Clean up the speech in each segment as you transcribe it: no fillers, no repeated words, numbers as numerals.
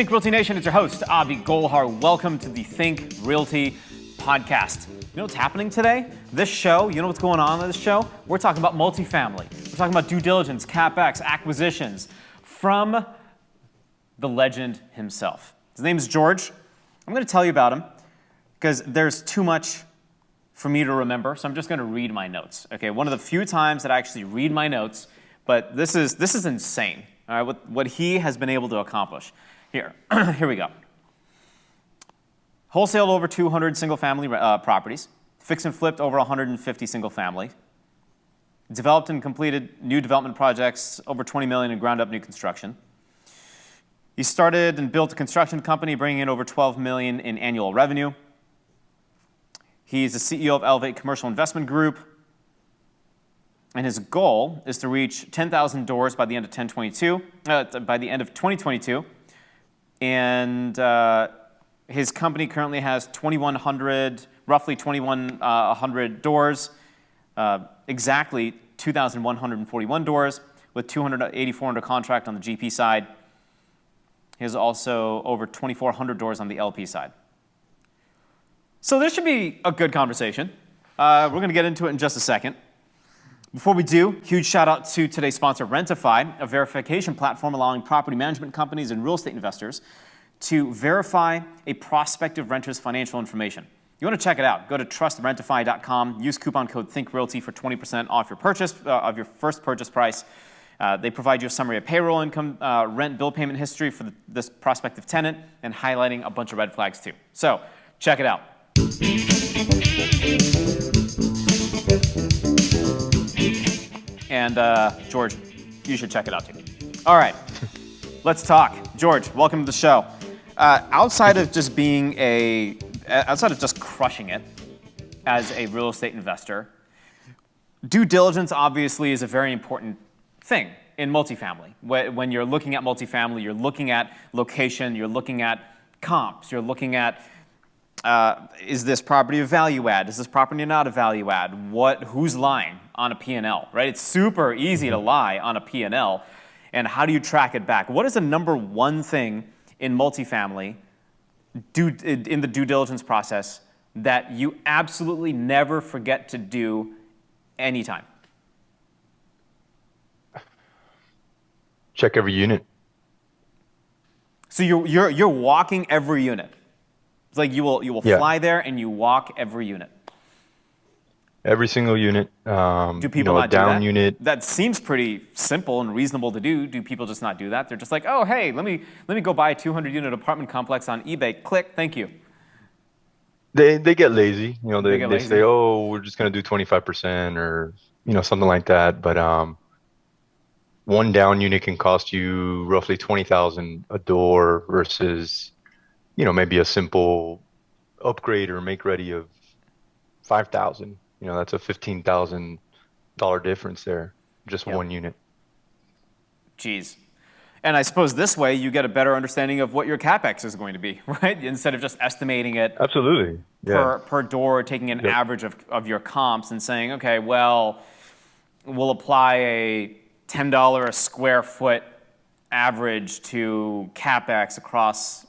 Think Realty Nation, it's your host, Avi Golhar. Welcome to the Think Realty podcast. You know what's happening today? This show, you know what's going on in this show? We're talking about multifamily. We're talking about due diligence, CapEx, acquisitions from the legend himself. His name is George. I'm going to tell you about him because there's too much for me to remember, so I'm just going to read my notes. Okay, one of the few times that I actually read my notes, but this is insane. All right, what he has been able to accomplish. Here we go. Wholesaled over 200 single-family properties, fixed and flipped over 150 single-family, developed and completed new development projects, over 20 million in ground-up new construction. He started and built a construction company, bringing in over 12 million in annual revenue. He's the CEO of Elevate Commercial Investment Group, and his goal is to reach 10,000 doors by the end of 2022. And his company currently has roughly 2,100 doors, exactly 2,141 doors, with 284 under contract on the GP side. He has also over 2,400 doors on the LP side. So this should be a good conversation. We're going to get into it in just a second. Before we do, huge shout out to today's sponsor, Rentify, a verification platform allowing property management companies and real estate investors to verify a prospective renter's financial information. You want to check it out, go to trustrentify.com, use coupon code ThinkRealty for 20% off your purchase of your first purchase price. They provide you a summary of payroll income, rent, bill payment history for this prospective tenant, and highlighting a bunch of red flags too. So check it out. And George, you should check it out too. All right, let's talk. George, welcome to the show. Outside of just crushing it as a real estate investor, due diligence obviously is a very important thing in multifamily. When you're looking at multifamily, you're looking at location, you're looking at comps, you're looking at is this property a value add? Is this property not a value add? Who's lying on a P&L, right? It's super easy to lie on a P&L. And how do you track it back? What is the number one thing in multifamily in the due diligence process that you absolutely never forget to do anytime? Check every unit. So you're walking every unit. It's like you will fly there and you walk every unit. Every single unit. Do people not a down do that? unit. That seems pretty simple and reasonable to do. Do people just not do that? They're just like, oh, hey, let me go buy a 200-unit apartment complex on eBay. Click, thank you. They get lazy. They lazy. say, oh, we're just gonna do 25% or something like that. But one down unit can cost you roughly 20,000 a door versus maybe a simple upgrade or make ready of 5,000. That's a $15,000 difference there, just one unit. Jeez. And I suppose this way you get a better understanding of what your CapEx is going to be, right? Instead of just estimating it Absolutely. per door, taking an average of your comps and saying, okay, well, we'll apply a $10 a square foot average to CapEx across,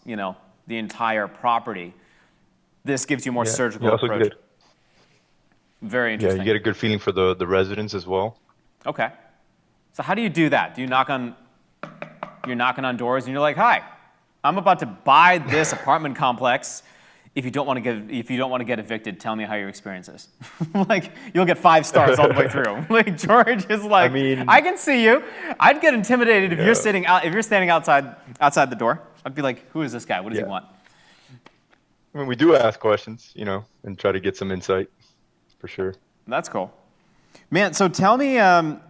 the entire property. This gives you more surgical approach. Very interesting. Yeah, you get a good feeling for the residents as well. Okay. So how do you do that? You're knocking on doors and you're like, "Hi, I'm about to buy this apartment complex. If you don't want to get evicted, tell me how your experience is." Like you'll get 5 stars all the way through. Like George is like, I can see you. I'd get intimidated if you're standing outside the door. I'd be like, who is this guy? What does he want? I mean, we do ask questions, and try to get some insight, for sure. That's cool, man. So tell me how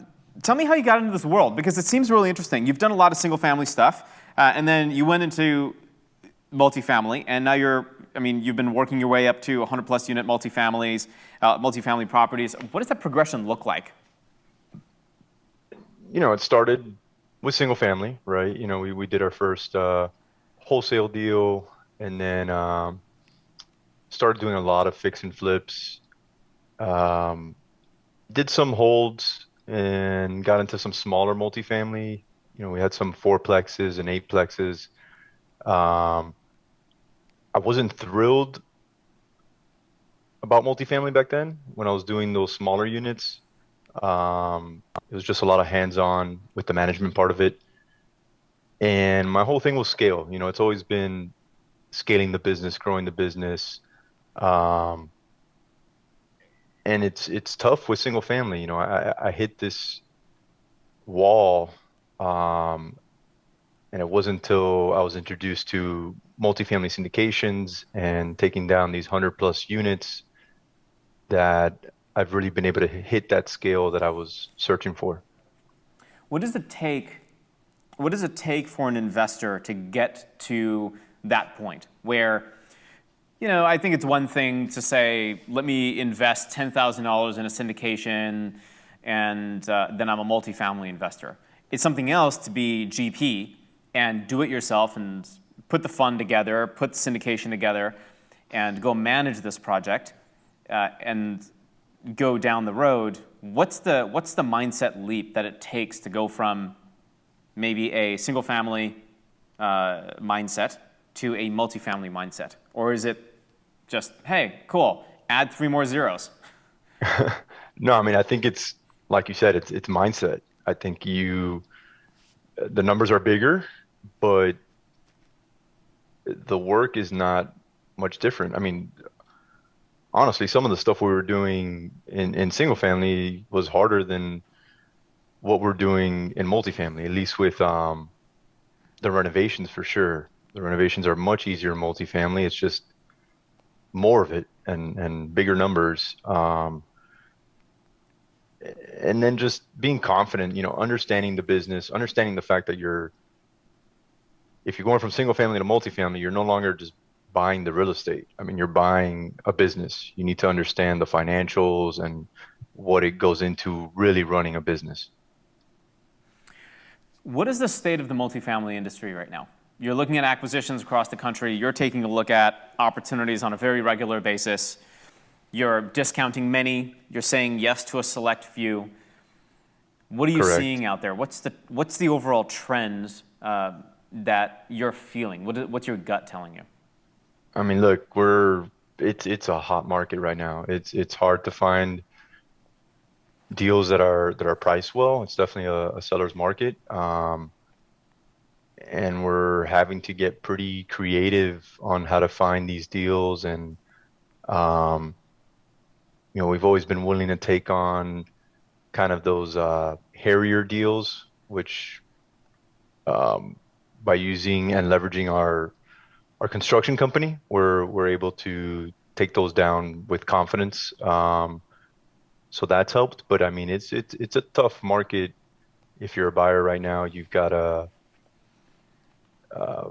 you got into this world, because it seems really interesting. You've done a lot of single-family stuff, and then you went into multifamily, and now you've been working your way up to 100+ unit multifamily properties. What does that progression look like? It started with single family, right? We did our first wholesale deal, and then started doing a lot of fix and flips. Did some holds and got into some smaller multifamily. We had some 4plexes and 8plexes. Um, I wasn't thrilled about multifamily back then when I was doing those smaller units. It was just a lot of hands-on with the management part of it. And my whole thing was scale. It's always been scaling the business, growing the business. Um, and it's tough with single family. I hit this wall, um, and it wasn't until I was introduced to multifamily syndications and taking down these 100+ units that I've really been able to hit that scale that I was searching for. What does it take? What does it take for an investor to get to that point where, I think it's one thing to say, let me invest $10,000 in a syndication and then I'm a multifamily investor. It's something else to be GP and do it yourself and put the fund together, put the syndication together, and go manage this project and go down the road. What's the mindset leap that it takes to go from maybe a single family mindset to a multifamily mindset? Or is it just, hey, cool, add 3 more zeros? No, I mean, I think it's like you said, it's mindset. I think the numbers are bigger, but the work is not much different. I mean, honestly, some of the stuff we were doing in single family was harder than what we're doing in multifamily, at least with the renovations for sure. The renovations are much easier in multifamily. It's just more of it and bigger numbers. And then just being confident, understanding the business, understanding the fact that if you're going from single family to multifamily, you're no longer just buying the real estate. I mean, you're buying a business. You need to understand the financials and what it goes into really running a business. What is the state of the multifamily industry right now? You're looking at acquisitions across the country. You're taking a look at opportunities on a very regular basis. You're discounting many. You're saying yes to a select few. What are you Correct. seeing out there? What's the overall trends that you're feeling? What's your gut telling you? I mean, look, it's a hot market right now. It's hard to find deals that are priced well. It's definitely a seller's market. And we're having to get pretty creative on how to find these deals. And um, we've always been willing to take on kind of those hairier deals, which um, by using and leveraging our construction company, we're able to take those down with confidence. So that's helped. But I mean, it's a tough market if you're a buyer right now. You've got to uh,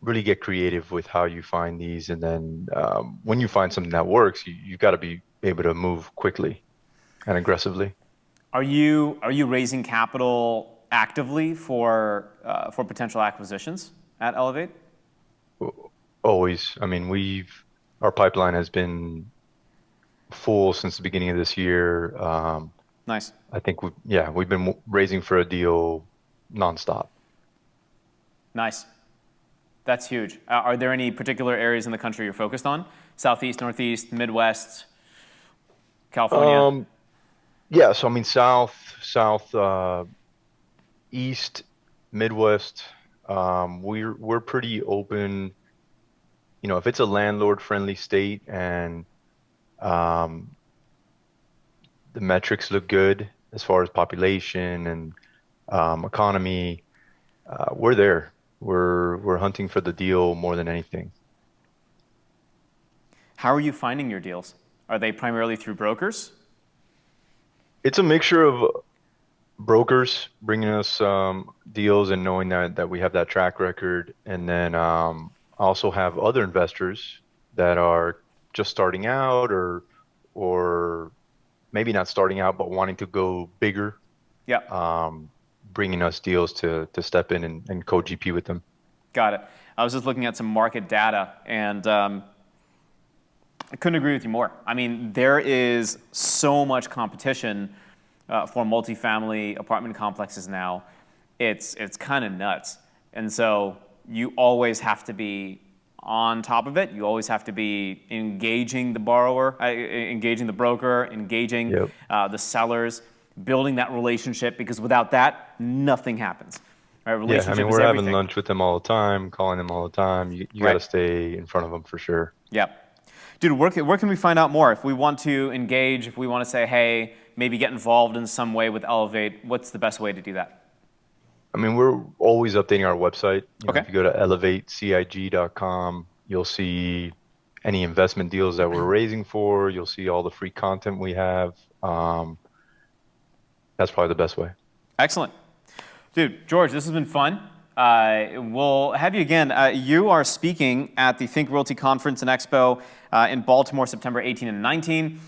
really get creative with how you find these, and then when you find something that works, you've got to be able to move quickly and aggressively. Are you raising capital actively for potential acquisitions at Elevate? Always. I mean, our pipeline has been full since the beginning of this year. Nice. I think we've been raising for a deal nonstop. Nice. That's huge. Are there any particular areas in the country you're focused on? Southeast, Northeast, Midwest, California? Um, yeah, so I mean, south, east, Midwest, we're pretty open. If it's a landlord-friendly state and um, the metrics look good as far as population and economy, we're there. We're hunting for the deal more than anything. How are you finding your deals? Are they primarily through brokers? It's a mixture of brokers bringing us deals and knowing that we have that track record, and then also have other investors that are just starting out or maybe not starting out but wanting to go bigger, Yeah, um, bringing us deals to step in and co-GP with them. got it. I was just looking at some market data, and I couldn't agree with you more. I mean, there is so much competition for multifamily apartment complexes now. It's kind of nuts. And so you always have to be on top of it. You always have to be engaging the borrower, engaging the broker, engaging Yep. the sellers, building that relationship, because without that, nothing happens. Right? Yeah, I Relationship mean, is we're having everything. lunch with them all the time, calling them all the time. You got to Right. stay in front of them for sure. Yep. Dude, where can we find out more? If we want to engage, if we want to say, hey, maybe get involved in some way with Elevate, what's the best way to do that? I mean, we're always updating our website. Okay. If you go to elevatecig.com, you'll see any investment deals that we're raising for. You'll see all the free content we have. That's probably the best way. Excellent. Dude, George, this has been fun. We'll have you again. You are speaking at the Think Realty Conference and Expo in Baltimore, September 18 and 19.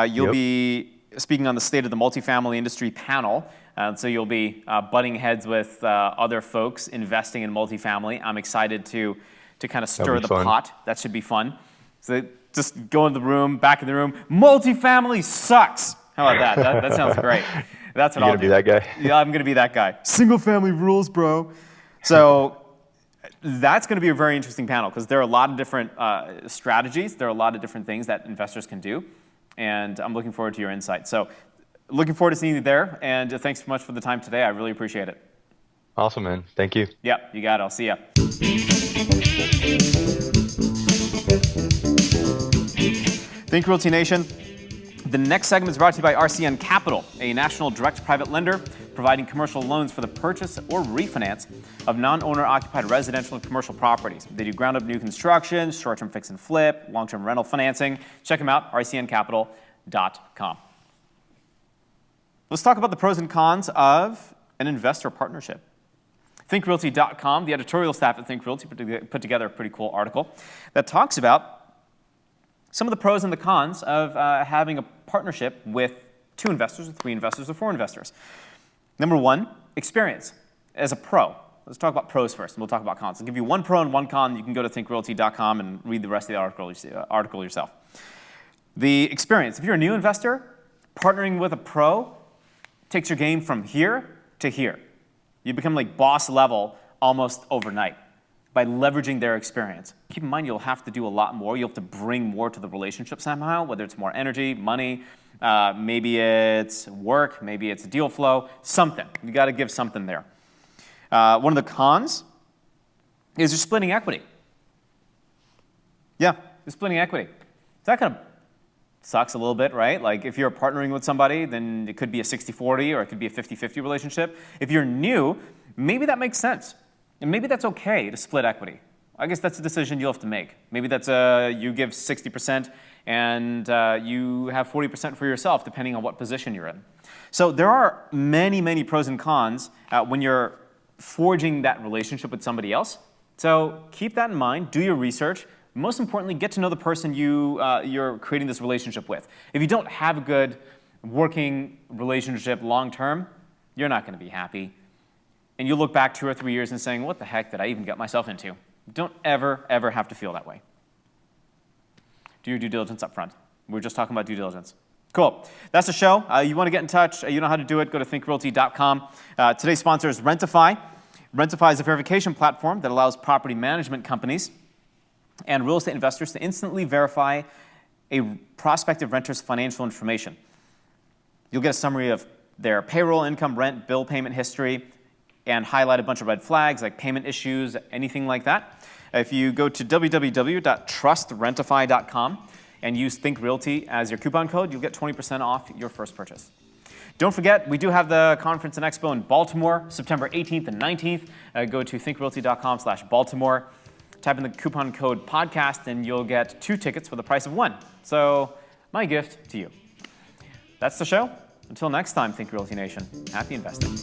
You'll Yep. be speaking on the State of the Multifamily Industry panel. So you'll be butting heads with other folks investing in multifamily. I'm excited to kind of stir the fun. pot. That should be fun. So just go in the room, back in the room. Multifamily sucks. How about that? That sounds great. That's what You I'll gonna do. be that guy? Yeah, I'm going to be that guy. Single family rules, bro. So that's going to be a very interesting panel because there are a lot of different strategies. There are a lot of different things that investors can do. And I'm looking forward to your insight. So looking forward to seeing you there. And thanks so much for the time today. I really appreciate it. Awesome, man. Thank you. Yeah, you got it. I'll see ya. Think Realty Nation. The next segment is brought to you by RCN Capital, a national direct private lender providing commercial loans for the purchase or refinance of non-owner occupied residential and commercial properties. They do ground up new construction, short-term fix and flip, long-term rental financing. Check them out, rcncapital.com. Let's talk about the pros and cons of an investor partnership. ThinkRealty.com, the editorial staff at Think Realty put together a pretty cool article that talks about some of the pros and the cons of having a partnership with 2 investors, or 3 investors, or 4 investors. Number 1, experience as a pro. Let's talk about pros first, and we'll talk about cons. I'll give you 1 pro and 1 con. You can go to thinkrealty.com and read the rest of the article yourself. The experience. If you're a new investor, partnering with a pro takes your game from here to here. You become like boss level almost overnight by leveraging their experience. Keep in mind, you'll have to do a lot more. You'll have to bring more to the relationship somehow, whether it's more energy, money, maybe it's work, maybe it's deal flow, something. You got to give something there. One of the cons is you're splitting equity. Yeah, you're splitting equity. That kind of sucks a little bit, right? Like if you're partnering with somebody, then it could be a 60-40 or it could be a 50-50 relationship. If you're new, maybe that makes sense. And maybe that's okay to split equity. I guess that's a decision you'll have to make. Maybe that's you give 60% and you have 40% for yourself, depending on what position you're in. So there are many, many pros and cons when you're forging that relationship with somebody else. So keep that in mind. Do your research. Most importantly, get to know the person you're creating this relationship with. If you don't have a good working relationship long term, you're not going to be happy. And you'll look back 2 or 3 years and saying, what the heck did I even get myself into? Don't ever, ever have to feel that way. Do your due diligence up front. We were just talking about due diligence. Cool. That's the show. You want to get in touch, you know how to do it, go to thinkrealty.com. Today's sponsor is Rentify. Rentify is a verification platform that allows property management companies and real estate investors to instantly verify a prospective renter's financial information. You'll get a summary of their payroll, income, rent, bill payment history, and highlight a bunch of red flags like payment issues, anything like that. If you go to www.trustrentify.com and use Think Realty as your coupon code, you'll get 20% off your first purchase. Don't forget, we do have the conference and expo in Baltimore, September 18th and 19th. Go to thinkrealty.com/Baltimore. Type in the coupon code podcast and you'll get 2 tickets for the price of 1. So my gift to you. That's the show. Until next time, Think Realty Nation. Happy investing.